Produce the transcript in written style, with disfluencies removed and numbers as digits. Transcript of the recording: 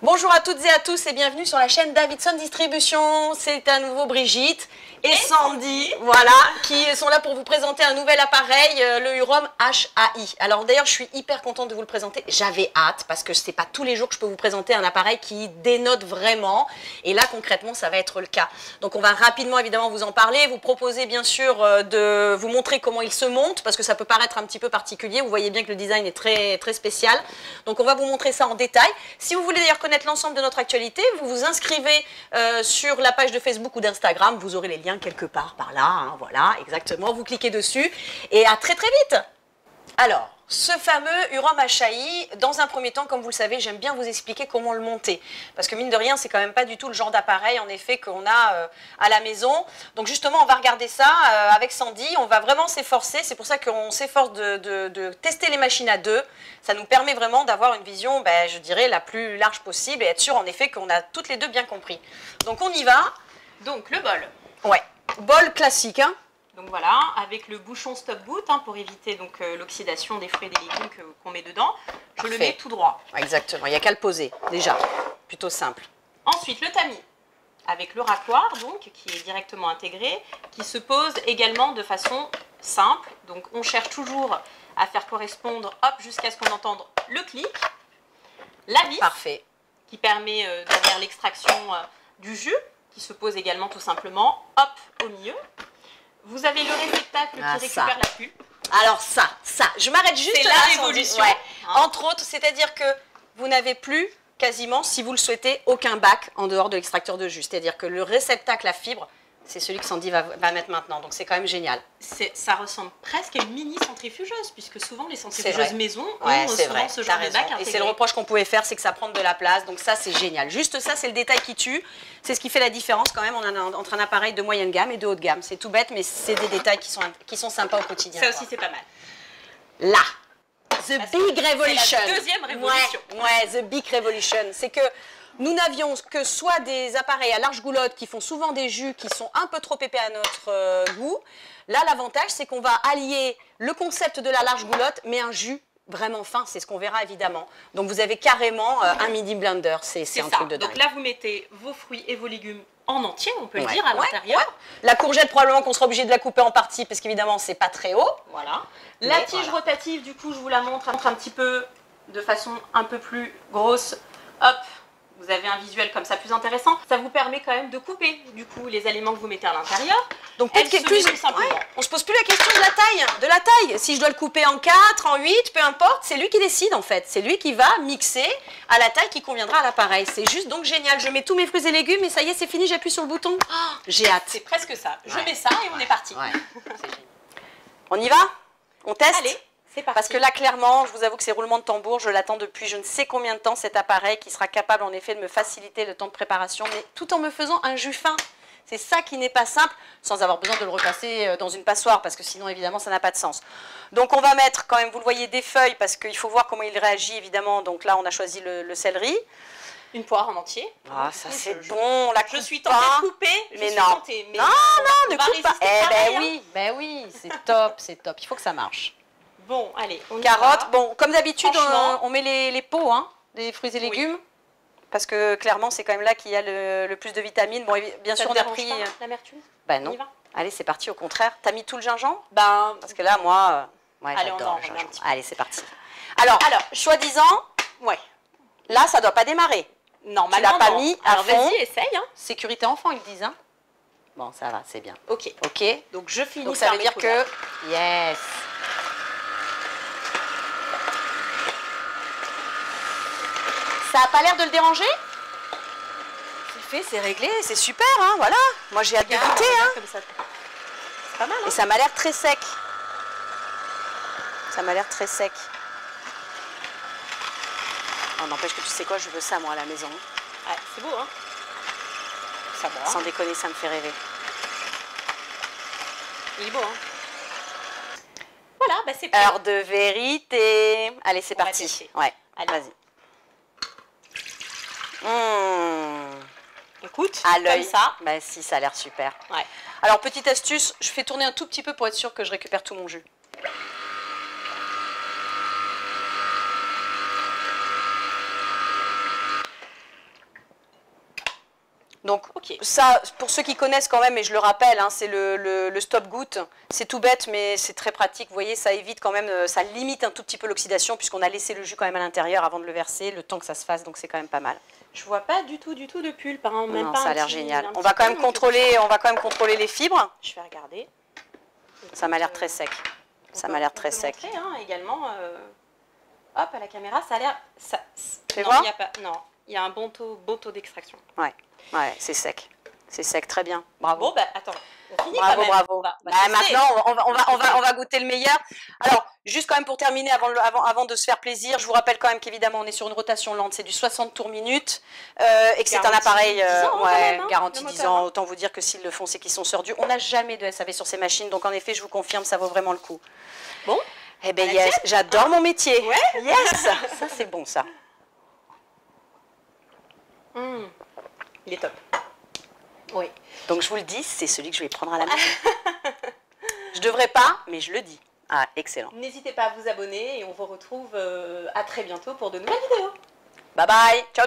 Bonjour à toutes et à tous et bienvenue sur la chaîne Davidson Distribution. C'est à nouveau Brigitte et Sandy, voilà, qui sont là pour vous présenter un nouvel appareil, le Hurom HAI. Alors d'ailleurs, je suis hyper contente de vous le présenter. J'avais hâte parce que c'est pas tous les jours que je peux vous présenter un appareil qui dénote vraiment. Et là, concrètement, ça va être le cas. Donc on va rapidement, évidemment, vous en parler, vous proposer bien sûr de vous montrer comment il se monte parce que ça peut paraître un petit peu particulier. Vous voyez bien que le design est très spécial. Donc on va vous montrer ça en détail. Si vous voulez d'ailleurs connaître l'ensemble de notre actualité, vous vous inscrivez sur la page de Facebook ou d'Instagram. Vous aurez les liens quelque part par là, hein, voilà, exactement. Vous cliquez dessus et à très vite. Alors, ce fameux Hurom HAI, dans un premier temps, comme vous le savez, j'aime bien vous expliquer comment le monter. Parce que mine de rien, c'est quand même pas du tout le genre d'appareil, en effet, qu'on a à la maison. Donc justement, on va regarder ça avec Sandy. On va vraiment s'efforcer. C'est pour ça qu'on s'efforce de tester les machines à deux. Ça nous permet vraiment d'avoir une vision, ben, je dirais, la plus large possible et être sûr, en effet, qu'on a toutes les deux bien compris. Donc on y va. Donc le bol. Ouais, bol classique, hein. Donc voilà, avec le bouchon stop boot hein, pour éviter donc l'oxydation des fruits et des légumes qu'on met dedans. Je le mets tout droit. Exactement, il n'y a qu'à le poser, déjà. Plutôt simple. Ensuite, le tamis, avec le racloir, donc, qui est directement intégré, qui se pose également de façon simple. Donc on cherche toujours à faire correspondre, hop, jusqu'à ce qu'on entende le clic. La vis, parfait, qui permet d'avoir l'extraction du jus, qui se pose également tout simplement, hop, au milieu. Vous avez le réceptacle qui récupère la pulpe. Alors ça, je m'arrête juste là. C'est la révolution. Ouais. Entre autres, c'est-à-dire que vous n'avez plus quasiment, si vous le souhaitez, aucun bac en dehors de l'extracteur de jus. C'est-à-dire que le réceptacle à fibre, c'est celui que Sandy va mettre maintenant. Donc c'est quand même génial. Ça ressemble presque à une mini centrifugeuse, puisque souvent les centrifugeuses maison ont souvent ce genre de bac intégré. Et c'est le reproche qu'on pouvait faire, c'est que ça prend de la place. Donc ça, c'est génial. Juste ça, c'est le détail qui tue. C'est ce qui fait la différence quand même entre un appareil de moyenne gamme et de haute gamme. C'est tout bête, mais c'est des détails qui sont sympas au quotidien. Ça aussi, c'est pas mal. Là, The Big Revolution. C'est la deuxième révolution. Ouais, The Big Revolution. C'est que nous n'avions que soit des appareils à large goulotte qui font souvent des jus qui sont un peu trop épais à notre goût. Là, l'avantage, c'est qu'on va allier le concept de la large goulotte, mais un jus vraiment fin, c'est ce qu'on verra évidemment. Donc vous avez carrément un midi blender, c'est un truc de dingue. Donc là, vous mettez vos fruits et vos légumes en entier, on peut le dire, à l'intérieur. Ouais. La courgette, probablement qu'on sera obligé de la couper en partie, parce qu'évidemment, c'est pas très haut. Voilà. La tige rotative, du coup, je vous la montre un petit peu de façon un peu plus grosse. Hop, vous avez un visuel comme ça plus intéressant. Ça vous permet quand même de couper, du coup, les aliments que vous mettez à l'intérieur. Donc peut-être plus simplement. On se pose plus la question de la taille. Si je dois le couper en 4, en 8, peu importe, c'est lui qui décide en fait. C'est lui qui va mixer à la taille qui conviendra à l'appareil. C'est juste donc génial. Je mets tous mes fruits et légumes et ça y est, c'est fini, j'appuie sur le bouton. Oh, j'ai hâte. C'est presque ça. Je mets ça et on est parti. Ouais. On y va? On teste? Allez. C'est parti. Parce que là, clairement, je vous avoue que c'est roulement de tambour. Je l'attends depuis je ne sais combien de temps, cet appareil qui sera capable en effet de me faciliter le temps de préparation, mais tout en me faisant un jus fin. C'est ça qui n'est pas simple, sans avoir besoin de le repasser dans une passoire, parce que sinon, évidemment, ça n'a pas de sens. Donc, on va mettre quand même, vous le voyez, des feuilles, parce qu'il faut voir comment il réagit, évidemment. Donc là, on a choisi le céleri. Une poire en entier. Ah, ça c'est bon, la coupe. Je suis tentée de couper, mais non. Non, ne coupe pas. Ben oui, c'est top, il faut que ça marche. Bon, allez, on y carottes, va. bon, comme d'habitude, on met les peaux, hein, des fruits et légumes, parce que clairement, c'est quand même là qu'il y a le plus de vitamines. Bon, bien sûr, on a pris... l'amertume? Ben non. Allez, c'est parti, au contraire. T'as mis tout le gingembre? Ben... Parce que là, moi, j'adore le gingembre. Allez, c'est parti. Alors soi-disant, là, ça ne doit pas démarrer. Normalement, tu l'as pas mis à fond. Vas-y, essaye. Hein. Sécurité enfant, ils disent. Hein. Bon, ça va, c'est bien. Ok. Donc, je finis. Donc, ça veut dire que... Yes. Ça n'a pas l'air de le déranger? C'est fait, c'est réglé, c'est super, hein, voilà. Moi, j'ai hâte de goûter. Hein. C'est pas mal. Hein. Et ça m'a l'air très sec. Ça m'a l'air très sec. Oh, n'empêche que tu sais quoi, je veux ça, moi, à la maison. Ouais, c'est beau, hein. Ça va. Sans déconner, ça me fait rêver. Il est beau, hein. Voilà, bah c'est heure de vérité. Allez, c'est parti. Ouais, vas-y. Écoute, à l'œil, comme ça. Ben si, ça a l'air super. Ouais. Alors, petite astuce, je fais tourner un tout petit peu pour être sûr que je récupère tout mon jus. Donc Ok. ça, pour ceux qui connaissent quand même, et je le rappelle, hein, c'est le stop-goutte. C'est tout bête, mais c'est très pratique. Vous voyez, ça évite quand même, ça limite un tout petit peu l'oxydation, puisqu'on a laissé le jus quand même à l'intérieur avant de le verser, le temps que ça se fasse, donc c'est quand même pas mal. Je vois pas du tout de pulpe, hein, même Non, pas ça un a l'air petit- génial. un On petit va quand peu, même donc, contrôler les fibres. Je vais regarder. Ça m'a l'air très sec. Ça m'a l'air très sec. On peut montrer, hein, également, hop, à la caméra, ça a l'air... Fais non, voir. il y a pas, non, il y a un bon taux d'extraction. Ouais, c'est sec. C'est sec, très bien. Bravo. Bon, bah attends, on finit Bravo, quand même. bravo. On va tester. Maintenant, on va goûter le meilleur. Alors, juste quand même pour terminer, avant de se faire plaisir, je vous rappelle quand même qu'évidemment, on est sur une rotation lente, c'est du 60 tours minute, et que c'est un Garantie appareil 10 ans, quand même, hein, garantie le 10 moteur, ans. hein. Autant vous dire que s'ils le font, c'est qu'ils sont surdus. On n'a jamais de SAV sur ces machines, donc en effet, je vous confirme, ça vaut vraiment le coup. Bon. Eh bien, On yes, accepte, j'adore mon métier. Ouais. Yes, ça c'est bon ça. Il est top. Oui. Donc je vous le dis, c'est celui que je vais prendre à la maison. Je devrais pas, mais je le dis. Ah, excellent. N'hésitez pas à vous abonner et on vous retrouve à très bientôt pour de nouvelles vidéos. Bye bye. Ciao.